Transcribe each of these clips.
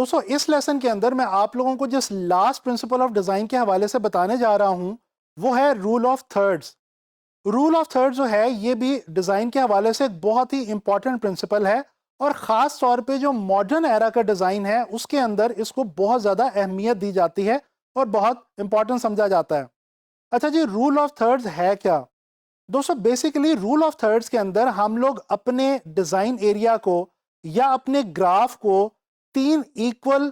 दोस्तों इस लेसन के अंदर मैं आप लोगों को जिस लास्ट प्रिंसिपल ऑफ डिज़ाइन के हवाले से बताने जा रहा हूं वो है rule of thirds. Rule of thirds जो है ये भी डिज़ाइन के हवाले से एक बहुत ही इंपॉर्टेंट प्रिंसिपल है और ख़ास तौर पे जो मॉडर्न एरा का डिज़ाइन है उसके अंदर इसको बहुत ज़्यादा अहमियत दी जाती है और बहुत इंपॉर्टेंट समझा जाता है। अच्छा जी, रूल ऑफ थर्ड्स है क्या? दोस्तों बेसिकली रूल ऑफ थर्ड्स के अंदर हम लोग अपने डिज़ाइन एरिया को या अपने ग्राफ को तीन इक्वल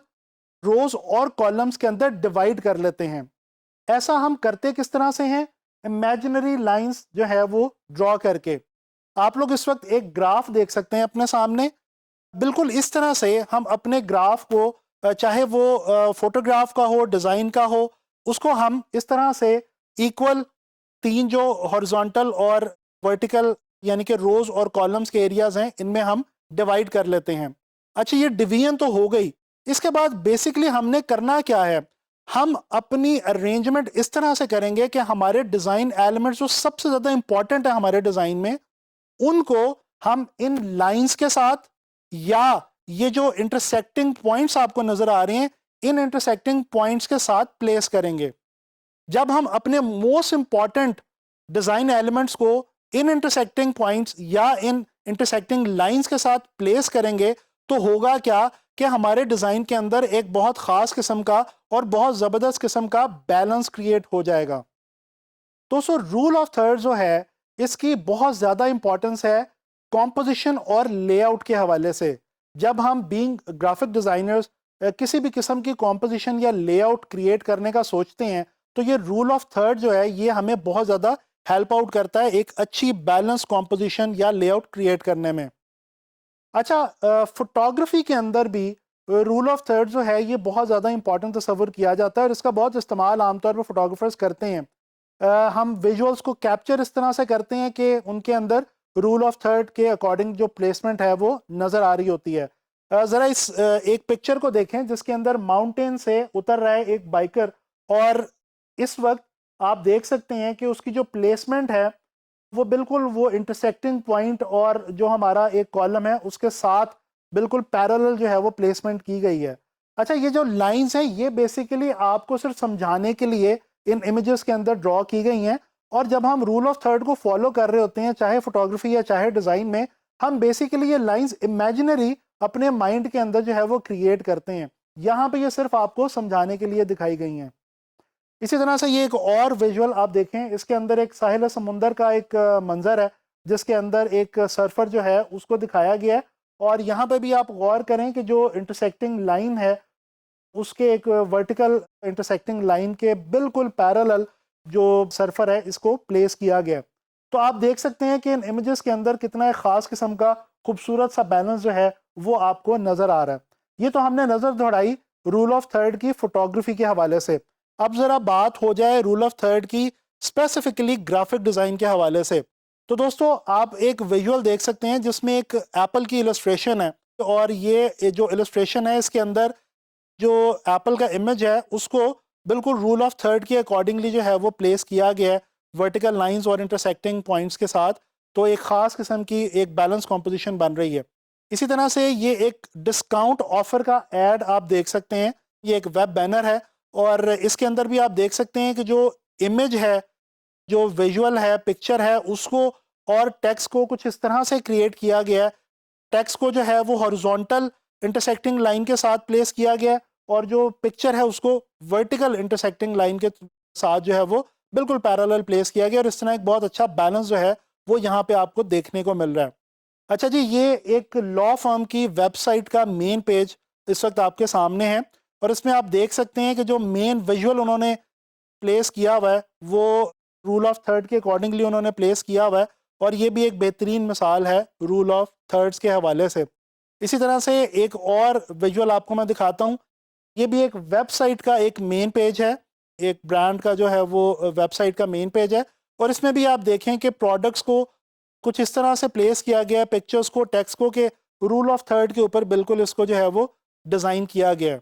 रोज और कॉलम्स के अंदर डिवाइड कर लेते हैं। ऐसा हम करते किस तरह से हैं? इमेजिनरी लाइंस जो है वो ड्रॉ करके। आप लोग इस वक्त एक ग्राफ देख सकते हैं अपने सामने। बिल्कुल इस तरह से हम अपने ग्राफ को चाहे वो फोटोग्राफ का हो, डिज़ाइन का हो, उसको हम इस तरह से इक्वल तीन जो हॉरिजॉन्टल और वर्टिकल यानी कि रोज और कॉलम्स के एरियाज हैं इनमें हम डिवाइड कर लेते हैं। अच्छा, ये डिवीजन तो हो गई। इसके बाद बेसिकली हमने करना क्या है? हम अपनी अरेंजमेंट इस तरह से करेंगे कि हमारे डिज़ाइन एलिमेंट्स जो सबसे ज़्यादा इंपॉर्टेंट है हमारे डिज़ाइन में, उनको हम इन लाइंस के साथ या ये जो इंटरसेक्टिंग पॉइंट्स आपको नजर आ रहे हैं इन इंटरसेक्टिंग पॉइंट्स के साथ प्लेस करेंगे। जब हम अपने मोस्ट इंपॉर्टेंट डिजाइन एलिमेंट्स को इन इंटरसेक्टिंग पॉइंट्स या इन इंटरसेक्टिंग लाइंस के साथ प्लेस करेंगे तो होगा क्या कि हमारे डिजाइन के अंदर एक बहुत खास किस्म का और बहुत जबरदस्त किस्म का बैलेंस क्रिएट हो जाएगा। दोस्तों रूल ऑफ थर्ड जो है इसकी बहुत ज़्यादा इंपॉर्टेंस है कॉम्पोजिशन और लेआउट के हवाले से। जब हम बीइंग ग्राफिक डिज़ाइनर्स किसी भी किस्म की कॉम्पोजिशन या लेआउट क्रिएट करने का सोचते हैं तो ये रूल ऑफ थर्ड जो है ये हमें बहुत ज़्यादा हेल्प आउट करता है एक अच्छी बैलेंस कॉम्पोजिशन या लेआउट क्रिएट करने में। अच्छा, फोटोग्राफी के अंदर भी रूल ऑफ थर्ड जो है ये बहुत ज़्यादा इंपॉर्टेंट तस्वर किया जाता है और इसका बहुत इस्तेमाल आमतौर पर फोटोग्राफर्स करते हैं। हम विजुअल्स को कैप्चर इस तरह से करते हैं कि उनके अंदर रूल ऑफ थर्ड के अकॉर्डिंग जो प्लेसमेंट है वो नज़र आ रही होती है। ज़रा इस एक पिक्चर को देखें जिसके अंदर माउंटेन से उतर रहा है एक बाइकर और इस वक्त आप देख सकते हैं कि उसकी जो प्लेसमेंट है वो बिल्कुल वो इंटरसेक्टिंग पॉइंट और जो हमारा एक कॉलम है उसके साथ बिल्कुल पैरेलल जो है वो प्लेसमेंट की गई है। अच्छा, ये जो लाइंस हैं ये बेसिकली आपको सिर्फ समझाने के लिए इन इमेजेस के अंदर ड्रॉ की गई हैं और जब हम रूल ऑफ थर्ड को फॉलो कर रहे होते हैं चाहे फोटोग्राफी या चाहे डिज़ाइन में, हम बेसिकली ये लाइंस इमेजिनरी अपने माइंड के अंदर जो है वो क्रिएट करते हैं। यहाँ पे ये सिर्फ आपको समझाने के लिए दिखाई गई हैं। इसी तरह से ये एक और विजुअल आप देखें, इसके अंदर एक साहिल समुंदर का एक मंजर है जिसके अंदर एक सर्फर जो है उसको दिखाया गया है और यहाँ पे भी आप गौर करें कि जो इंटरसेक्टिंग लाइन है उसके एक वर्टिकल इंटरसेक्टिंग लाइन के बिल्कुल पैरेलल जो सर्फर है इसको प्लेस किया गया। तो आप देख सकते हैं कि इन इमेजेस के अंदर कितना एक ख़ास किस्म का खूबसूरत सा बैलेंस जो है वो आपको नज़र आ रहा है। ये तो हमने नज़र दौड़ाई रूल ऑफ थर्ड की फोटोग्राफी के हवाले से। अब ज़रा बात हो जाए रूल ऑफ थर्ड की स्पेसिफिकली ग्राफिक डिज़ाइन के हवाले से। तो दोस्तों आप एक विजुअल देख सकते हैं जिसमें एक एप्पल की इलस्ट्रेशन है और ये जो इलस्ट्रेशन है इसके अंदर जो एप्पल का इमेज है उसको बिल्कुल रूल ऑफ थर्ड के अकॉर्डिंगली जो है वो प्लेस किया गया है वर्टिकल लाइंस और इंटरसेक्टिंग पॉइंट्स के साथ। तो एक ख़ास किस्म की एक बैलेंस कॉम्पोजिशन बन रही है। इसी तरह से ये एक डिस्काउंट ऑफर का एड आप देख सकते हैं। ये एक वेब बैनर है और इसके अंदर भी आप देख सकते हैं कि जो इमेज है, जो विजुअल है, पिक्चर है, उसको और टेक्स्ट को कुछ इस तरह से क्रिएट किया गया है। टेक्स्ट को जो है वो हॉरिजॉन्टल इंटरसेक्टिंग लाइन के साथ प्लेस किया गया है और जो पिक्चर है उसको वर्टिकल इंटरसेक्टिंग लाइन के साथ जो है वो बिल्कुल पैरेलल प्लेस किया गया और इस तरह एक बहुत अच्छा बैलेंस जो है वो यहाँ पे आपको देखने को मिल रहा है। अच्छा जी, ये एक लॉ फर्म की वेबसाइट का मेन पेज इस वक्त आपके सामने है और इसमें आप देख सकते हैं कि जो मेन विजुअल उन्होंने प्लेस किया हुआ है वो रूल ऑफ थर्ड के अकॉर्डिंगली उन्होंने प्लेस किया हुआ है और ये भी एक बेहतरीन मिसाल है रूल ऑफ थर्ड्स के हवाले से। इसी तरह से एक और विजुअल आपको मैं दिखाता हूँ। ये भी एक वेबसाइट का एक मेन पेज है, एक ब्रांड का जो है वो वेबसाइट का मेन पेज है और इसमें भी आप देखें कि प्रोडक्ट्स को कुछ इस तरह से प्लेस किया गया है, पिक्चर्स को, टेक्स्ट को, के रूल ऑफ थर्ड के ऊपर बिल्कुल इसको जो है वो डिज़ाइन किया गया है।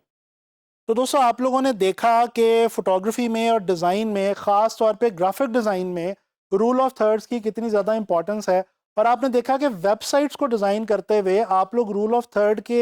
तो दोस्तों आप लोगों ने देखा कि फ़ोटोग्राफी में और डिज़ाइन में, ख़ास तौर पे ग्राफिक डिज़ाइन में रूल ऑफ थर्ड्स की कितनी ज़्यादा इंपॉर्टेंस है और आपने देखा कि वेबसाइट्स को डिज़ाइन करते हुए आप लोग रूल ऑफ थर्ड के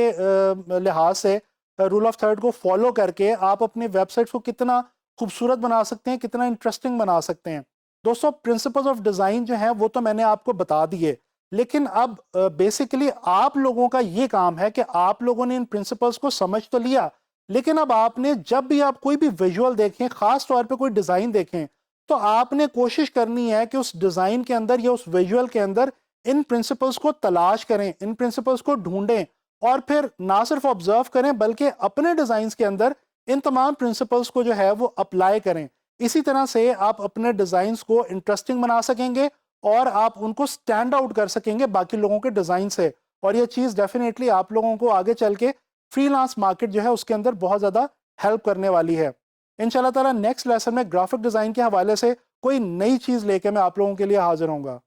लिहाज से रूल ऑफ थर्ड को फॉलो करके आप अपनी वेबसाइट को कितना खूबसूरत बना सकते हैं, कितना इंटरेस्टिंग बना सकते हैं। दोस्तों, प्रिंसिपल्स ऑफ डिज़ाइन जो है वो तो मैंने आपको बता दिए, लेकिन अब बेसिकली आप लोगों का ये काम है कि आप लोगों ने इन प्रिंसिपल्स को समझ तो लिया, लेकिन अब आपने जब भी आप कोई भी विजुअल देखें, खास तौर पे कोई डिज़ाइन देखें, तो आपने कोशिश करनी है कि उस डिज़ाइन के अंदर या उस विजुअल के अंदर इन प्रिंसिपल्स को तलाश करें, इन प्रिंसिपल्स को ढूंढें और फिर ना सिर्फ ऑब्जर्व करें बल्कि अपने डिज़ाइंस के अंदर इन तमाम प्रिंसिपल्स को जो है वो अप्लाई करें। इसी तरह से आप अपने डिज़ाइंस को इंटरेस्टिंग बना सकेंगे और आप उनको स्टैंड आउट कर सकेंगे बाकी लोगों के डिज़ाइन से। और ये चीज़ डेफिनेटली आप लोगों को आगे चल के फ्रीलांस मार्केट जो है उसके अंदर बहुत ज़्यादा हेल्प करने वाली है। इंशाल्लाह ताला नेक्स्ट लेसन में ग्राफिक डिज़ाइन के हवाले से कोई नई चीज़ लेके मैं आप लोगों के लिए हाजिर होऊंगा।